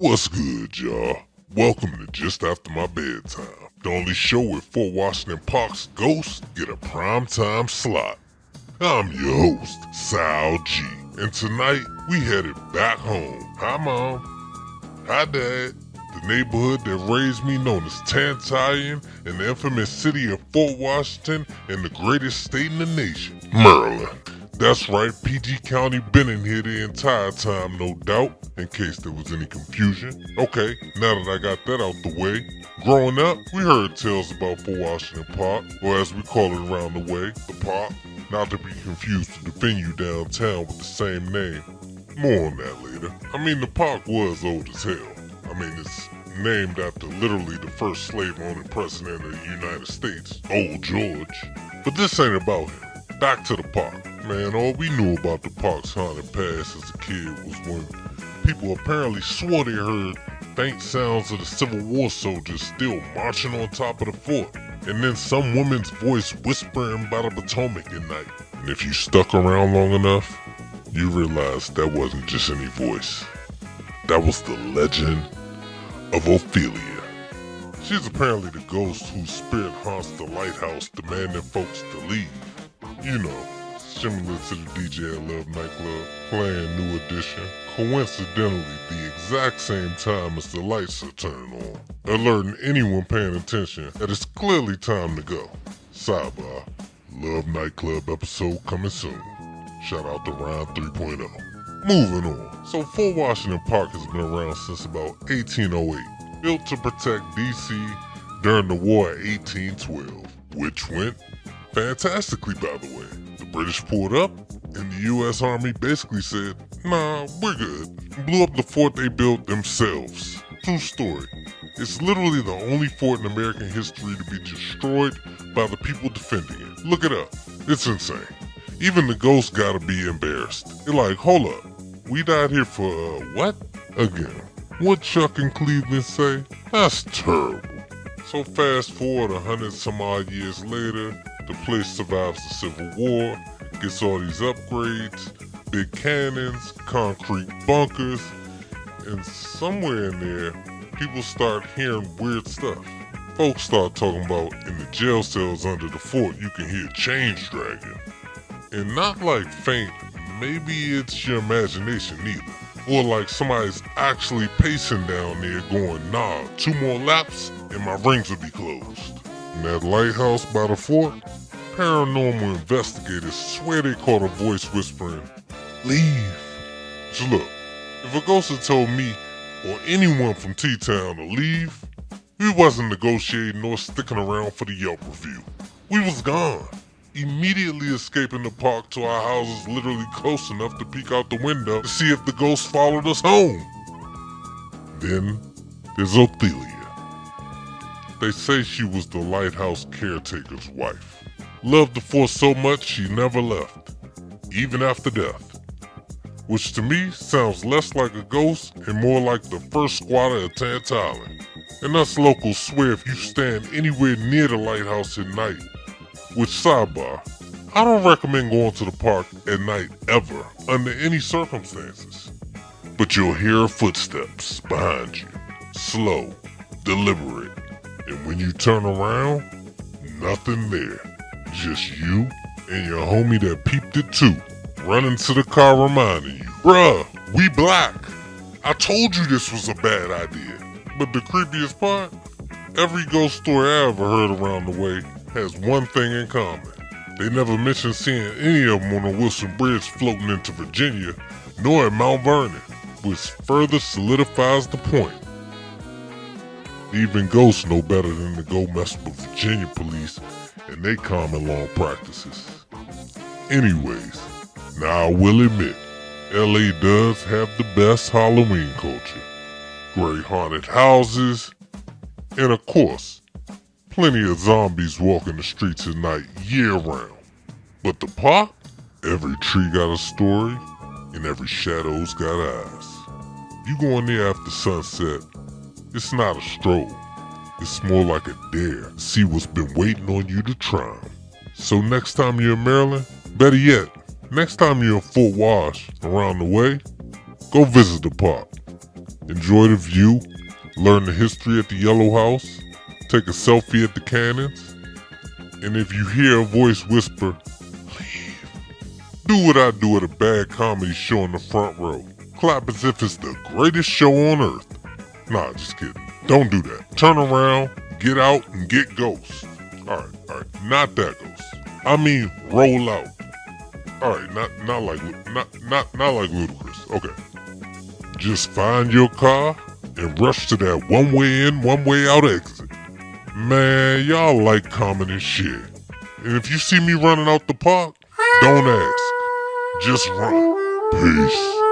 What's good, y'all? Welcome to Just After My Bedtime, the only show where Fort Washington Park's ghosts get a primetime slot. I'm your host, Sal G, and tonight we headed back home. Hi, Mom. Hi, Dad. The neighborhood that raised me, known as Tantallion, in the infamous city of Fort Washington and the greatest state in the nation, Maryland. That's right, PG County been in here the entire time, no doubt, in case there was any confusion. Okay, now that I got that out the way, growing up, we heard tales about Fort Washington Park, or as we call it around the way, the Park, not to be confused with the venue downtown with the same name. More on that later. I mean, the park was old as hell. I mean, it's named after literally the first slave-owning president of the United States, Old George. But this ain't about him. Back to the park. Man, all we knew about the park's haunted past as a kid was when people apparently swore they heard faint sounds of the Civil War soldiers still marching on top of the fort, and then some woman's voice whispering by the Potomac at night. And if you stuck around long enough, you realized that wasn't just any voice. That was the legend of Ophelia. She's apparently the ghost whose spirit haunts the lighthouse, demanding folks to leave. You know, similar to the DJ at Love Nightclub, playing New Edition, coincidentally the exact same time as the lights are turned on, alerting anyone paying attention that it's clearly time to go. Sidebar, Love Nightclub episode coming soon. Shout out to Round 3.0. Moving on. So Fort Washington Park has been around since about 1808, built to protect DC during the war of 1812, which went fantastically, by the way. The British pulled up, and the U.S. Army basically said, nah, we're good. Blew up the fort they built themselves. True story. It's literally the only fort in American history to be destroyed by the people defending it. Look it up. It's insane. Even the ghosts gotta be embarrassed. They're like, hold up. We died here for, what? Again. What Chuck and Cleveland say? That's terrible. So fast forward 100 some odd years later, the place survives the Civil War, gets all these upgrades, big cannons, concrete bunkers, and somewhere in there, people start hearing weird stuff. Folks start talking about in the jail cells under the fort, you can hear chains dragging. And not like faint, maybe it's your imagination either. Or like somebody's actually pacing down there going, nah, 2 more laps and my rings will be closed. In that lighthouse by the fort, paranormal investigators swear they caught a voice whispering, leave. So look, if a ghost had told me or anyone from T-Town to leave, we wasn't negotiating or sticking around for the Yelp review. We was gone. Immediately escaping the park to our houses literally close enough to peek out the window to see if the ghost followed us home. Then there's Ophelia. They say she was the lighthouse caretaker's wife. Loved the fort so much she never left, even after death. Which to me sounds less like a ghost and more like the first squatter of Tantallion. And us locals swear if you stand anywhere near the lighthouse at night, which sidebar, I don't recommend going to the park at night ever, under any circumstances. But you'll hear footsteps behind you, slow, deliberate, and when you turn around, nothing there. Just you and your homie that peeped it too, running to the car reminding you, bruh, we black. I told you this was a bad idea. But the creepiest part, every ghost story I ever heard around the way has one thing in common. They never mentioned seeing any of them on the Wilson Bridge floating into Virginia, nor at Mount Vernon, which further solidifies the point. Even ghosts know better than to go mess with Virginia police and they common law practices. Anyways, now I will admit, LA does have the best Halloween culture. Great haunted houses, and of course, plenty of zombies walking the streets at night year-round. But the park? Every tree got a story, and every shadow's got eyes. You go in there after sunset, it's not a stroll. It's more like a dare to see what's been waiting on you to try 'em. So next time you're in Maryland, better yet, next time you're in Fort Wash around the way, go visit the park. enjoy the view, learn the history at the Yellow House, take a selfie at the cannons, and if you hear a voice whisper, leave, do what I do at a bad comedy show in the front row. Clap as if it's the greatest show on earth. Nah, just kidding. Don't do that. Turn around, get out, and get ghost. Alright, not that ghost. I mean roll out. Alright, not like Ludacris. Okay. Just find your car and rush to that one way in, one way out exit. Man, y'all like common as shit. And if you see me running out the park, don't ask. Just run. Peace.